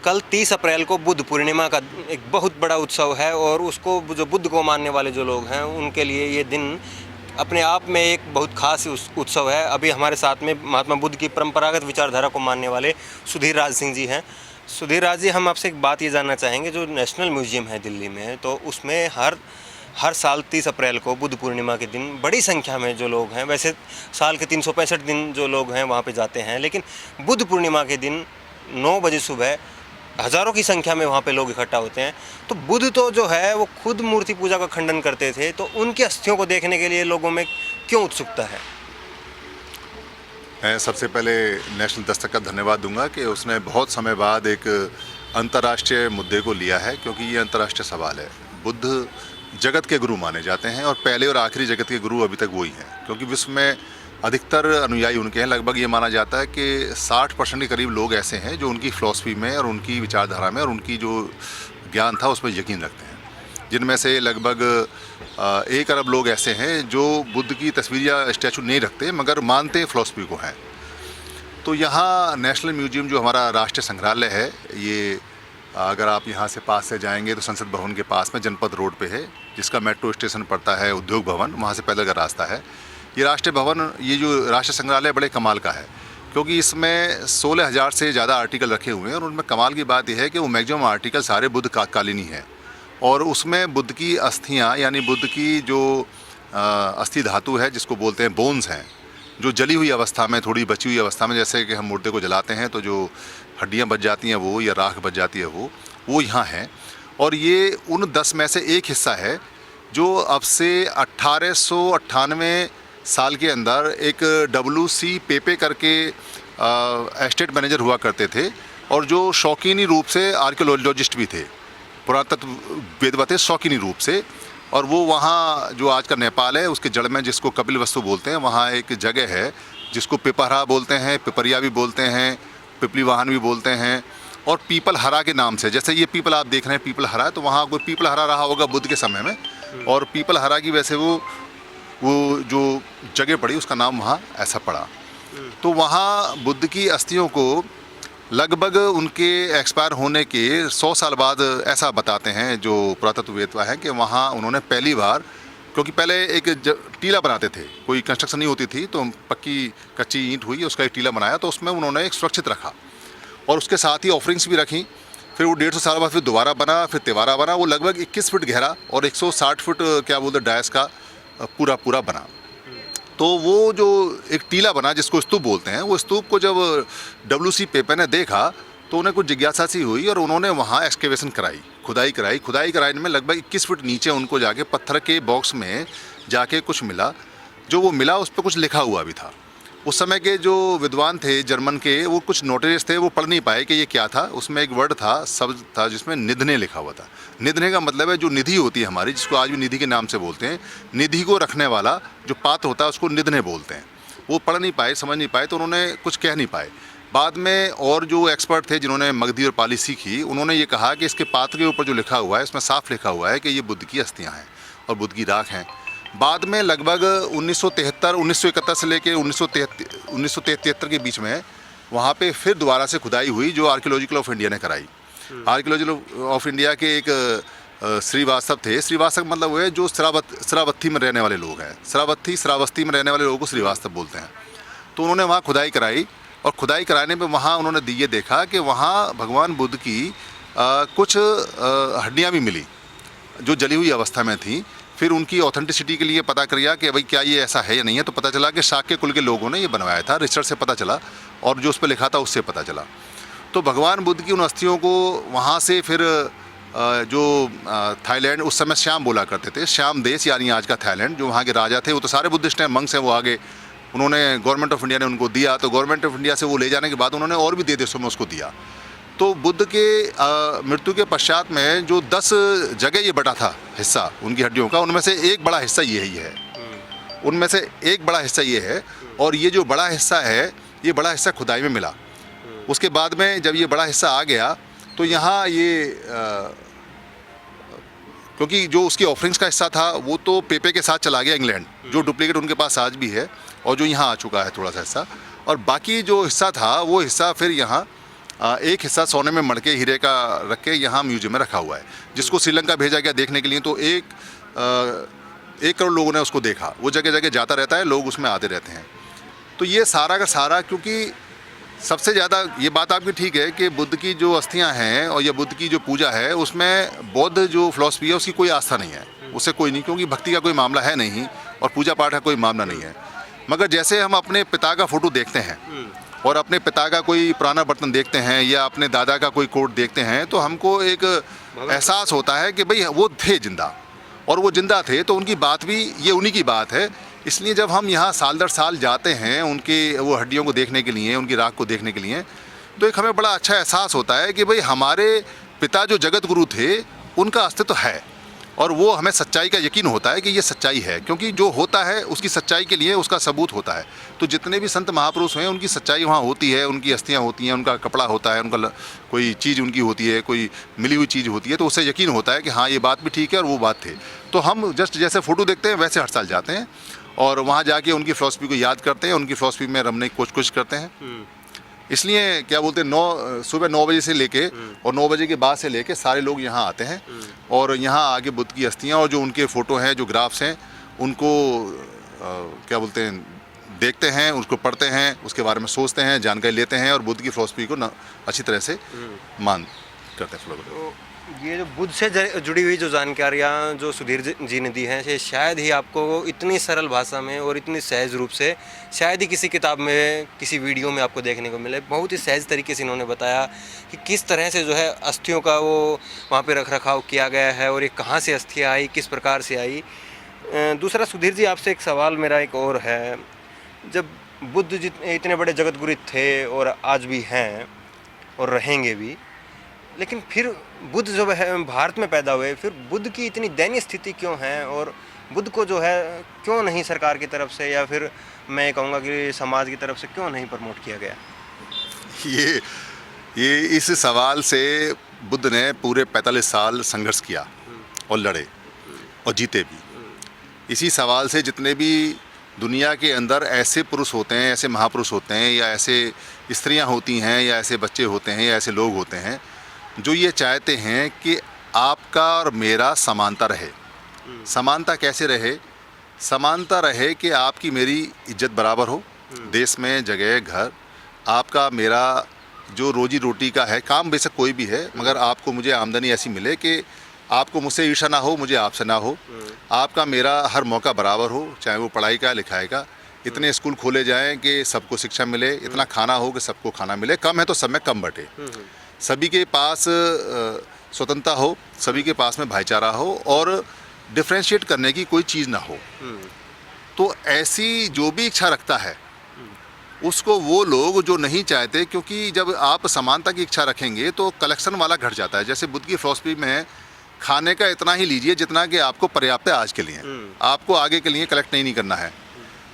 कल 30 अप्रैल को बुद्ध पूर्णिमा का एक बहुत बड़ा उत्सव है और उसको जो बुद्ध को मानने वाले जो लोग हैं उनके लिए ये दिन अपने आप में एक बहुत खास उत्सव है। अभी हमारे साथ में महात्मा बुद्ध की परंपरागत विचारधारा को मानने वाले सुधीर राज सिंह जी हैं। सुधीर राज जी, हम आपसे एक बात ये जानना चाहेंगे, जो नेशनल म्यूजियम है दिल्ली में, तो उसमें हर साल 30 अप्रैल को बुद्ध पूर्णिमा के दिन बड़ी संख्या में जो लोग हैं, वैसे साल के 365 दिन जो लोग हैं वहाँ पे जाते हैं, लेकिन बुद्ध पूर्णिमा के दिन 9 बजे सुबह हज़ारों की संख्या में वहाँ पे लोग इकट्ठा होते हैं। तो बुद्ध तो जो है वो खुद मूर्ति पूजा का खंडन करते थे, तो उनकी अस्थियों को देखने के लिए लोगों में क्यों उत्सुकता है? मैं सबसे पहले नेशनल दस्तक का धन्यवाद दूंगा कि उसने बहुत समय बाद एक अंतर्राष्ट्रीय मुद्दे को लिया है, क्योंकि ये अंतर्राष्ट्रीय सवाल है। बुद्ध जगत के गुरु माने जाते हैं और पहले और आखिरी जगत के गुरु अभी तक वही हैं, क्योंकि विश्व में अधिकतर अनुयायी उनके हैं। लगभग ये माना जाता है कि 60% के करीब लोग ऐसे हैं जो उनकी फ़िलॉसफी में और उनकी विचारधारा में और उनकी जो ज्ञान था उसमें यकीन रखते हैं, जिनमें से लगभग 1 अरब लोग ऐसे हैं जो बुद्ध की तस्वीर या स्टैचू नहीं रखते मगर मानते फ़िलॉसफी को हैं। तो यहाँ नेशनल म्यूजियम जो हमारा राष्ट्रीय संग्रहालय है, ये अगर आप यहाँ से पास से जाएंगे तो संसद भवन के पास में जनपद रोड पे है, जिसका मेट्रो स्टेशन पड़ता है उद्योग भवन, वहाँ से पैदल का रास्ता है। ये राष्ट्रीय भवन, ये जो राष्ट्रीय संग्रहालय बड़े कमाल का है, क्योंकि इसमें 16,000 से ज़्यादा आर्टिकल रखे हुए हैं और उनमें कमाल की बात यह है कि वो मैक्सिमम आर्टिकल सारे बुद्ध कालीन ही हैं। और उसमें बुद्ध की अस्थियाँ, यानी बुद्ध की जो अस्थि धातु है जिसको बोलते हैं बोन्स हैं, जो जली हुई अवस्था में, थोड़ी बची हुई अवस्था में, जैसे कि हम मुर्दे को जलाते हैं तो जो हड्डियाँ बच जाती हैं वो, या राख बच जाती है वो यहाँ है। और ये उन 10 में से एक हिस्सा है जो अब से 1898 साल के अंदर एक WC पेपे करके एस्टेट मैनेजर हुआ करते थे और जो शौकीनी रूप से आर्कियोलॉजिस्ट भी थे, पुरातत्ववेद थे शौकीनी रूप से। और वो वहाँ जो आज का नेपाल है उसके जड़ में, जिसको कपिलवस्तु बोलते हैं, वहाँ एक जगह है जिसको पिपहरा बोलते हैं, पिपरिया भी बोलते हैं, पिपली वाहन भी बोलते हैं, और पीपल हरा के नाम से। जैसे ये पीपल आप देख रहे हैं, पीपल हरा, तो वहाँ कोई पीपल हरा रहा होगा बुद्ध के समय में, और पीपल हरा की वैसे वो जो जगह पड़ी उसका नाम वहाँ ऐसा पड़ा। तो वहाँ बुद्ध की अस्थियों को लगभग उनके एक्सपायर होने के 100 साल बाद, ऐसा बताते हैं जो पुरातत्ववेत्ता हैं, कि वहाँ उन्होंने पहली बार, क्योंकि पहले एक टीला बनाते थे, कोई कंस्ट्रक्शन नहीं होती थी, तो पक्की कच्ची ईंट हुई, उसका एक टीला बनाया, तो उसमें उन्होंने एक सुरक्षित रखा और उसके साथ ही ऑफरिंग्स भी रखी। फिर वो 150 साल बाद फिर दोबारा बना, फिर तिवारा बना। वो लगभग 21 फीट गहरा और 160 फीट क्या बोलते डायस का पूरा बना। तो वो जो एक टीला बना जिसको स्तूप बोलते हैं, वो स्तूप को जब WC पेपे ने देखा तो उन्हें कुछ जिज्ञासा सी हुई और उन्होंने वहाँ एक्सकेवेशन कराई, खुदाई कराने में लगभग 21 फीट नीचे उनको जाके पत्थर के बॉक्स में जाके कुछ मिला। जो वो मिला उस पर कुछ लिखा हुआ भी था। उस समय के जो विद्वान थे जर्मन के, वो कुछ नोटरीज थे, वो पढ़ नहीं पाए कि ये क्या था। उसमें एक वर्ड था, शब्द था, जिसमें निधने लिखा हुआ था। निधने का मतलब है जो निधि होती है हमारी, जिसको आज भी निधि के नाम से बोलते हैं, निधि को रखने वाला जो पात्र होता है उसको निधने बोलते हैं। वो पढ़ नहीं पाए, समझ नहीं पाए, तो उन्होंने कुछ कह नहीं पाए। बाद में और जो एक्सपर्ट थे जिन्होंने मगधी और पाली सीखी, उन्होंने ये कहा कि इसके पात्र के ऊपर जो लिखा हुआ है उसमें साफ लिखा हुआ है कि ये बुद्ध की अस्थियाँ हैं और बुद्ध की राख हैं। बाद में लगभग 1971 से लेकर 1973 के बीच में वहाँ पे फिर दोबारा से खुदाई हुई, जो आर्कियोलॉजिकल ऑफ इंडिया ने कराई। आर्कियोलॉजिकल ऑफ इंडिया के एक श्रीवास्तव थे। श्रीवास्तव मतलब वो है जो श्रावस्ती में रहने वाले लोग हैं, श्रावस्ती में रहने वाले लोगों को श्रीवास्तव बोलते हैं। तो उन्होंने वहाँ खुदाई कराई और खुदाई कराने में वहाँ उन्होंने ये देखा कि वहाँ भगवान बुद्ध की कुछ हड्डियाँ भी मिली जो जली हुई अवस्था में थी। फिर उनकी ऑथेंटिसिटी के लिए पता किया कि भाई क्या ये ऐसा है या नहीं है, तो पता चला कि शाक्य कुल के लोगों ने ये बनवाया था। रिसर्च से पता चला और जो उस पर लिखा था उससे पता चला। तो भगवान बुद्ध की उन अस्थियों को वहाँ से फिर जो थाईलैंड, उस समय श्याम बोला करते थे, श्याम देश यानी आज का थाईलैंड, जो वहाँ के राजा थे, वो तो सारे बुद्धिस्ट हैं, मंक्स हैं, वो आगे उन्होंने गवर्नमेंट ऑफ इंडिया ने उनको दिया। तो गवर्नमेंट ऑफ इंडिया से वो ले जाने के बाद उन्होंने और भी देशों में उसको दिया। तो बुद्ध के मृत्यु के पश्चात में जो 10 जगह ये बटा था हिस्सा उनकी हड्डियों का, उनमें से एक बड़ा हिस्सा ये ही है। उनमें से एक बड़ा हिस्सा ये है, और ये जो बड़ा हिस्सा है, ये बड़ा हिस्सा खुदाई में मिला। उसके बाद में जब ये बड़ा हिस्सा आ गया तो यहाँ ये क्योंकि जो उसकी ऑफरिंग्स का हिस्सा था वो तो पेपे के साथ चला गया इंग्लैंड, जो डुप्लीकेट उनके पास आज भी है और जो यहाँ आ चुका है थोड़ा सा हिस्सा, और बाकी जो हिस्सा था वो हिस्सा फिर यहाँ एक हिस्सा सोने में मड़के हीरे का रख के यहाँ म्यूजियम में रखा हुआ है, जिसको श्रीलंका भेजा गया देखने के लिए। तो 1 करोड़ लोगों ने उसको देखा। वो जगह जगह जाता रहता है, लोग उसमें आते रहते हैं। तो ये सारा का सारा, क्योंकि सबसे ज़्यादा ये बात आपकी ठीक है कि बुद्ध की जो अस्थियां हैं और या बुद्ध की जो पूजा है, उसमें बौद्ध जो फिलॉसफी है उसकी कोई आस्था नहीं है, उससे कोई नहीं, क्योंकि भक्ति का कोई मामला है नहीं और पूजा पाठ का कोई मामला नहीं है। मगर जैसे हम अपने पिता का फ़ोटो देखते हैं और अपने पिता का कोई पुराना बर्तन देखते हैं या अपने दादा का कोई कोट देखते हैं, तो हमको एक एहसास होता है कि भाई वो थे जिंदा, और वो जिंदा थे तो उनकी बात भी ये उन्हीं की बात है। इसलिए जब हम यहाँ साल दर साल जाते हैं उनके वो हड्डियों को देखने के लिए, उनकी राख को देखने के लिए, तो एक हमें बड़ा अच्छा एहसास होता है कि भाई हमारे पिता जो जगत गुरु थे उनका अस्तित्व है, और वो हमें सच्चाई का यकीन होता है कि ये सच्चाई है, क्योंकि जो होता है उसकी सच्चाई के लिए उसका सबूत होता है। तो जितने भी संत महापुरुष हैं उनकी सच्चाई वहाँ होती है, उनकी अस्थियाँ होती हैं, उनका कपड़ा होता है, उनका कोई चीज़ उनकी होती है, कोई मिली हुई चीज़ होती है, तो उससे यकीन होता है कि हाँ ये बात भी ठीक है और वो बात थे। तो हम जस्ट जैसे फ़ोटो देखते हैं वैसे हर साल जाते हैं और वहाँ जाके उनकी फ़िलॉसफी को याद करते हैं, उनकी फ़िलॉसफी में रमने की कोशिश करते हैं। इसलिए क्या बोलते हैं, सुबह 9 बजे से लेके और 9 बजे के बाद से लेके सारे लोग यहाँ आते हैं और यहाँ आके बुद्ध की अस्थियाँ और जो उनके फ़ोटो हैं, जो ग्राफ्स हैं, उनको क्या बोलते हैं देखते हैं, उसको पढ़ते हैं, उसके बारे में सोचते हैं, जानकारी लेते हैं और बुद्ध की फ़िलॉसफी को अच्छी तरह से मान करते हैं। तो ये जो बुद्ध से जुड़ी हुई जो जानकारियाँ जो सुधीर जी ने दी हैं, ये शायद ही आपको इतनी सरल भाषा में और इतनी सहज रूप से शायद ही किसी किताब में, किसी वीडियो में आपको देखने को मिले। बहुत ही सहज तरीके से इन्होंने बताया कि किस तरह से जो है अस्थियों का वो वहाँ पे रख रखाव किया गया है और ये कहाँ से अस्थियाँ आई, किस प्रकार से आई। दूसरा सुधीर जी, आपसे एक सवाल मेरा एक और है। जब बुद्ध इतने बड़े जगत गुरु थे और आज भी हैं और रहेंगे भी, लेकिन फिर बुद्ध जो है भारत में पैदा हुए, फिर बुद्ध की इतनी दयनीय स्थिति क्यों है और बुद्ध को जो है क्यों नहीं सरकार की तरफ से या फिर मैं कहूँगा कि समाज की तरफ से क्यों नहीं प्रमोट किया गया? ये इस सवाल से बुद्ध ने पूरे 45 साल संघर्ष किया और लड़े और जीते भी। इसी सवाल से जितने भी दुनिया के अंदर ऐसे पुरुष होते हैं, ऐसे महापुरुष होते हैं, या ऐसे स्त्रियां होती हैं, या ऐसे बच्चे होते हैं, या ऐसे लोग होते हैं जो ये चाहते हैं कि आपका और मेरा समानता रहे। समानता कैसे रहे? समानता रहे कि आपकी मेरी इज्जत बराबर हो, देश में जगह, घर, आपका मेरा जो रोजी रोटी का है, काम बेशक कोई भी है, मगर आपको मुझे आमदनी ऐसी मिले कि आपको मुझसे ईर्ष्या ना हो, मुझे आपसे ना हो, आपका मेरा हर मौका बराबर हो, चाहे वो पढ़ाई का, लिखाई का। इतने स्कूल खोले जाएं कि सबको शिक्षा मिले, इतना खाना हो कि सबको खाना मिले, कम है तो सब में कम बटे, सभी के पास स्वतंत्रता हो, सभी के पास में भाईचारा हो और डिफ्रेंशिएट करने की कोई चीज़ ना हो। तो ऐसी जो भी इच्छा रखता है उसको वो लोग जो नहीं चाहते, क्योंकि जब आप समानता की इच्छा रखेंगे तो कलेक्शन वाला घट जाता है। जैसे बुद्ध की फिलॉसफी में खाने का इतना ही लीजिए जितना कि आपको पर्याप्त है आज के लिए, आपको आगे के लिए कलेक्ट नहीं करना है।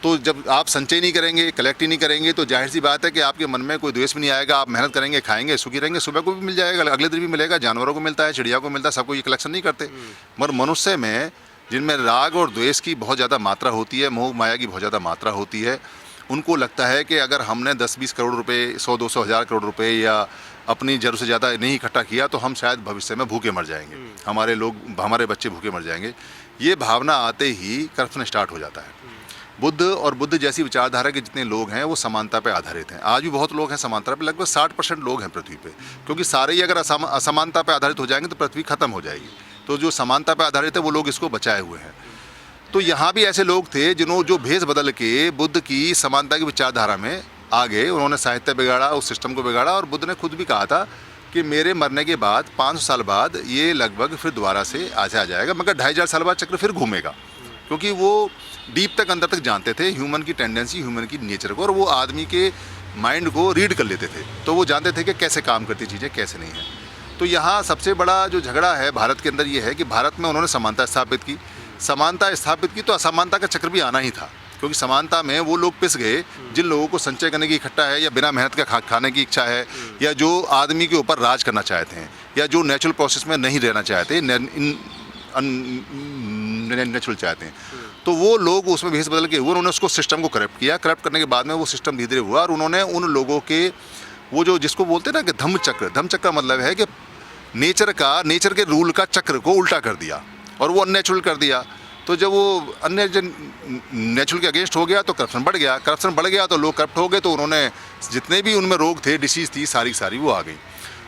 तो जब आप संचय नहीं करेंगे, कलेक्ट ही नहीं करेंगे, तो जाहिर सी बात है कि आपके मन में कोई द्वेष भी नहीं आएगा। आप मेहनत करेंगे, खाएंगे, सुखी रहेंगे, सुबह को भी मिल जाएगा, अगले दिन भी मिलेगा, जानवरों को मिलता है, चिड़िया को मिलता है, सबको ये कलेक्शन नहीं करते। मगर मनुष्य में जिनमें राग और द्वेष की बहुत ज़्यादा मात्रा होती है, मोह माया की बहुत ज़्यादा मात्रा होती है, उनको लगता है कि अगर हमने 10-20 करोड़ रुपए, 100-200 हज़ार करोड़ रुपए या अपनी ज़रूरत से ज़्यादा नहीं इकट्ठा किया तो हम शायद भविष्य में भूखे मर जाएंगे, हमारे बच्चे भूखे मर जाएंगे। ये भावना आते ही करप्शन स्टार्ट हो जाता है। बुद्ध और बुद्ध जैसी विचारधारा के जितने लोग हैं वो समानता पे आधारित हैं। आज भी बहुत लोग हैं समानता पे, लगभग 60% लोग हैं पृथ्वी पे, क्योंकि सारे ही अगर असमानता पे आधारित हो जाएंगे तो पृथ्वी खत्म हो जाएगी। तो जो समानता पे आधारित है वो लोग इसको बचाए हुए हैं। तो यहाँ भी ऐसे लोग थे जिन्होंने जो भेष बदल के बुद्ध की समानता की विचारधारा में आ गए, उन्होंने साहित्य बिगाड़ा, उस सिस्टम को बिगाड़ा। और बुद्ध ने खुद भी कहा था कि मेरे मरने के बाद 500 साल बाद ये लगभग फिर दोबारा से आ जाएगा, मगर 2500 साल बाद चक्र फिर घूमेगा, क्योंकि वो डीप तक अंदर तक जानते थे ह्यूमन की टेंडेंसी, ह्यूमन की नेचर को, और वो आदमी के माइंड को रीड कर लेते थे। तो वो जानते थे कि कैसे काम करती चीज़ें, कैसे नहीं है। तो यहाँ सबसे बड़ा जो झगड़ा है भारत के अंदर ये है कि भारत में उन्होंने समानता स्थापित की, तो असमानता का चक्र भी आना ही था, क्योंकि समानता में वो लोग पिस गए जिन लोगों को संचय करने की इकट्ठा है, या बिना मेहनत का खाने की इच्छा है, या जो आदमी के ऊपर राज करना चाहते हैं, या जो नेचुरल प्रोसेस में नहीं रहना चाहते, नेचुरल चाहते हैं। तो वो लोग उसमें भेष बदल के हुए, उन्होंने उसको सिस्टम को करप्ट किया। करप्ट करने के बाद में वो सिस्टम धीरे धीरे हुआ और उन्होंने उन लोगों के वो जो जिसको बोलते हैं ना कि धम्म चक्र का मतलब है कि नेचर के रूल का चक्र को उल्टा कर दिया और वो अननेचुरल कर दिया। तो जब वो नेचुरल के अगेंस्ट हो गया तो करप्शन बढ़ गया तो लोग करप्ट हो गए, तो उन्होंने जितने भी उनमें रोग थे, डिसीज़ थी, सारी वो आ गई।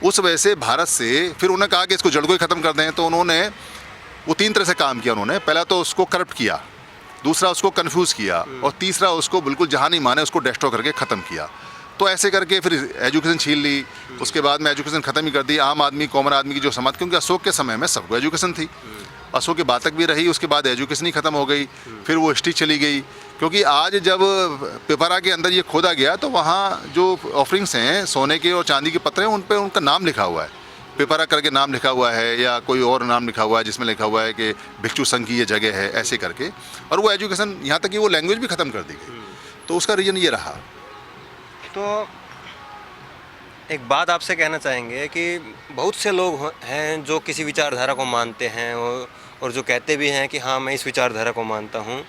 उस वजह से भारत से फिर उन्होंने कहा कि इसको जड़ को ही ख़त्म कर दें, तो उन्होंने वो 3 तरह से काम किया। उन्होंने पहला तो उसको करप्ट किया, दूसरा उसको कन्फ्यूज़ किया, और तीसरा उसको बिल्कुल जहाँ नहीं माने उसको डिस्ट्रॉय करके ख़त्म किया। तो ऐसे करके फिर एजुकेशन छीन ली, उसके बाद में एजुकेशन ख़त्म ही कर दी। आम आदमी, कॉमन आदमी की जो समाज, क्योंकि अशोक के समय में सबको एजुकेशन थी, अशोक की बात तक भी रही, उसके बाद एजुकेशन ही ख़त्म हो गई, फिर वो हिस्ट्री चली गई। क्योंकि आज जब पिपरा के अंदर ये खोदा गया तो वहाँ जो ऑफरिंग्स हैं सोने के और चांदी के पत्थर हैं, उन पर उनका नाम लिखा हुआ है, पिपरा करके नाम लिखा हुआ है, या कोई और नाम लिखा हुआ है जिसमें लिखा हुआ है कि भिक्षु संघ की ये जगह है, ऐसे करके। और वो एजुकेशन, यहाँ तक कि वो लैंग्वेज भी ख़त्म कर दी गई। तो उसका रीज़न ये रहा। तो एक बात आपसे कहना चाहेंगे कि बहुत से लोग हैं जो किसी विचारधारा को मानते हैं और जो कहते भी हैं कि हाँ मैं इस विचारधारा को मानता हूँ,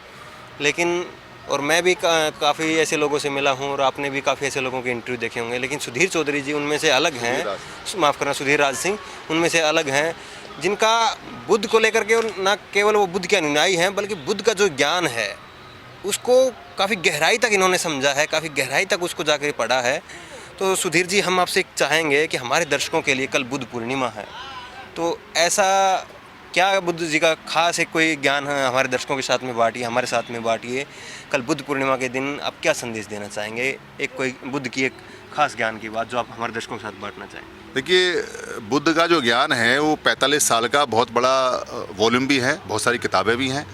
लेकिन और मैं भी काफ़ी ऐसे लोगों से मिला हूँ और आपने भी काफ़ी ऐसे लोगों के इंटरव्यू देखे होंगे, लेकिन सुधीर चौधरी जी उनमें से अलग हैं, माफ़ करना सुधीर राज सिंह उनमें से अलग हैं, जिनका बुद्ध को लेकर के ना केवल वो बुद्ध के अनुयायी हैं बल्कि बुद्ध का जो ज्ञान है उसको काफ़ी गहराई तक इन्होंने समझा है, काफ़ी गहराई तक उसको जाकर पढ़ा है। तो सुधीर जी, हम आपसे चाहेंगे कि हमारे दर्शकों के लिए कल बुद्ध पूर्णिमा है, तो ऐसा क्या बुद्ध जी का खास एक कोई ज्ञान है हमारे दर्शकों के साथ में बांटिए, हमारे साथ में बांटिए। कल बुद्ध पूर्णिमा के दिन आप क्या संदेश देना चाहेंगे, एक कोई बुद्ध की एक खास ज्ञान की बात जो आप हमारे दर्शकों के साथ बांटना चाहें? देखिए, बुद्ध का जो ज्ञान है वो 45 साल का बहुत बड़ा वॉल्यूम भी है, बहुत सारी किताबें भी हैं,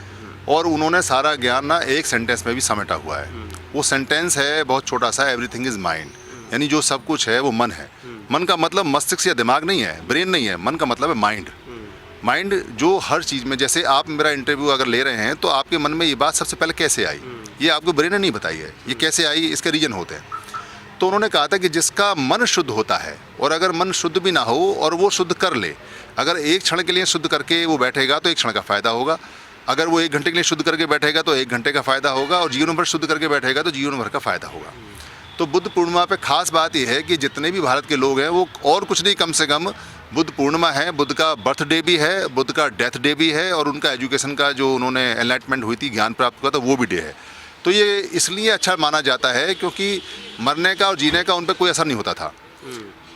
और उन्होंने सारा ज्ञान ना एक सेंटेंस में भी समेटा हुआ है। वो सेंटेंस है बहुत छोटा सा, एवरीथिंग इज़ माइंड, यानी जो सब कुछ है वो मन है। मन का मतलब मस्तिष्क या दिमाग नहीं है, ब्रेन नहीं है, मन का मतलब है माइंड। माइंड जो हर चीज़ में, जैसे आप मेरा इंटरव्यू अगर ले रहे हैं तो आपके मन में ये बात सबसे पहले कैसे आई, ये आपको ब्रेन ने नहीं बताई है, ये कैसे आई, इसके रीजन होते हैं। तो उन्होंने कहा था कि जिसका मन शुद्ध होता है, और अगर मन शुद्ध भी ना हो और वो शुद्ध कर ले, अगर एक क्षण के लिए शुद्ध करके वो बैठेगा तो एक क्षण का फ़ायदा होगा, अगर वो 1 घंटे के लिए शुद्ध करके बैठेगा तो 1 घंटे का फ़ायदा होगा, और जीवन भर शुद्ध करके बैठेगा तो जीवन भर का फ़ायदा होगा। तो बुद्ध पूर्णिमा पे खास बात यह है कि जितने भी भारत के लोग हैं वो और कुछ नहीं, कम से कम बुद्ध पूर्णिमा है, बुद्ध का बर्थडे भी है, बुद्ध का डेथ डे भी है, और उनका एजुकेशन का जो उन्होंने एनलाइटमेंट हुई थी, ज्ञान प्राप्त हुआ था, वो भी डे है। तो ये इसलिए अच्छा माना जाता है क्योंकि मरने का और जीने का उन पर कोई असर नहीं होता था।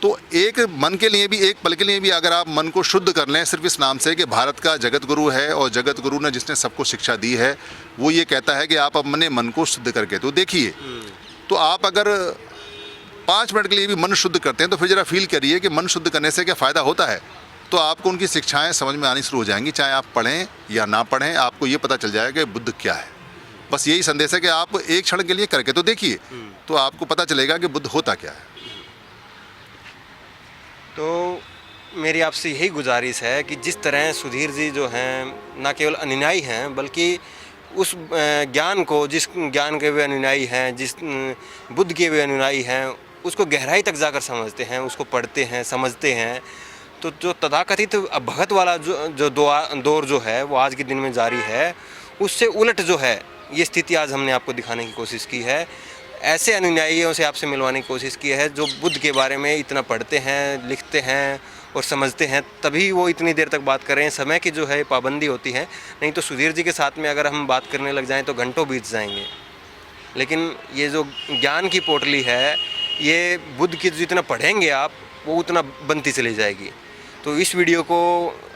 तो एक मन के लिए भी, एक पल के लिए भी अगर आप मन को शुद्ध कर लें सिर्फ इस नाम से कि भारत का जगत गुरु है, और जगत गुरु ने जिसने सबको शिक्षा दी है वो ये कहता है कि आप अपने मन को शुद्ध करके तो देखिए। तो आप अगर 5 मिनट के लिए भी मन शुद्ध करते हैं तो फिर ज़रा फील करिए कि मन शुद्ध करने से क्या फ़ायदा होता है। तो आपको उनकी शिक्षाएं समझ में आनी शुरू हो जाएंगी, चाहे आप पढ़ें या ना पढ़ें, आपको ये पता चल जाएगा कि बुद्ध क्या है। बस यही संदेश है कि आप एक क्षण के लिए करके तो देखिए, तो आपको पता चलेगा कि बुद्ध होता क्या है। तो मेरी आपसे यही गुजारिश है कि जिस तरह सुधीर जी जो हैं ना केवल अनुयायी हैं बल्कि उस ज्ञान को, जिस ज्ञान के वे अनुयायी हैं, जिस बुद्ध के वे अनुयायी हैं, उसको गहराई तक जाकर समझते हैं, उसको पढ़ते हैं, समझते हैं। तो जो तथाकथित भगत वाला जो दौर जो है वो आज के दिन में जारी है, उससे उलट जो है ये स्थिति आज हमने आपको दिखाने की कोशिश की है। ऐसे अनुयायियों से आपसे मिलवाने की कोशिश की है जो बुद्ध के बारे में इतना पढ़ते हैं, लिखते हैं और समझते हैं, तभी वो इतनी देर तक बात कर रहे हैं। समय की जो है पाबंदी होती है, नहीं तो सुधीर जी के साथ में अगर हम बात करने लग जाएं तो घंटों बीत जाएंगे। लेकिन ये जो ज्ञान की पोटली है, ये बुद्ध की जितना पढ़ेंगे आप वो उतना बनती चली जाएगी। तो इस वीडियो को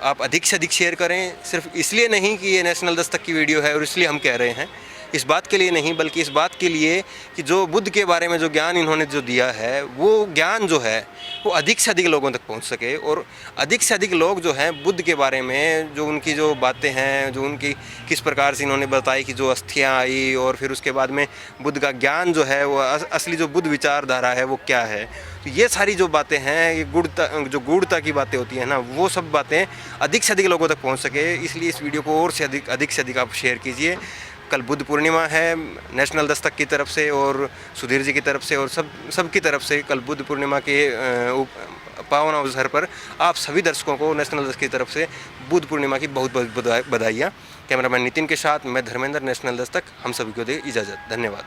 आप अधिक से अधिक शेयर करें, सिर्फ इसलिए नहीं कि ये नेशनल दस्तक की वीडियो है और इसलिए हम कह रहे हैं, इस बात के लिए नहीं, बल्कि इस बात के लिए कि जो बुद्ध के बारे में जो ज्ञान इन्होंने जो दिया है वो ज्ञान जो है वो अधिक से अधिक लोगों तक पहुंच सके, और अधिक से अधिक लोग जो हैं बुद्ध के बारे में जो उनकी जो बातें हैं, जो उनकी किस प्रकार से इन्होंने बताई कि जो अस्थियाँ आई और फिर उसके बाद में बुद्ध का ज्ञान जो है वो असली जो बुद्ध विचारधारा है वो क्या है, तो ये सारी जो बातें हैं, ये गूढ़ता की बातें होती हैं ना, वो सब बातें अधिक से अधिक लोगों तक पहुँच सके, इसलिए इस वीडियो को और से अधिक आप शेयर कीजिए। कल बुद्ध पूर्णिमा है, नेशनल दस्तक की तरफ से और सुधीर जी की तरफ से और सब की तरफ से कल बुद्ध पूर्णिमा के पावन अवसर पर आप सभी दर्शकों को नेशनल दस्तक की तरफ से बुद्ध पूर्णिमा की बहुत बहुत बधाइयाँ। कैमरामैन नितिन के साथ मैं धर्मेंद्र, नेशनल दस्तक, हम सभी को दे इजाज़त। धन्यवाद।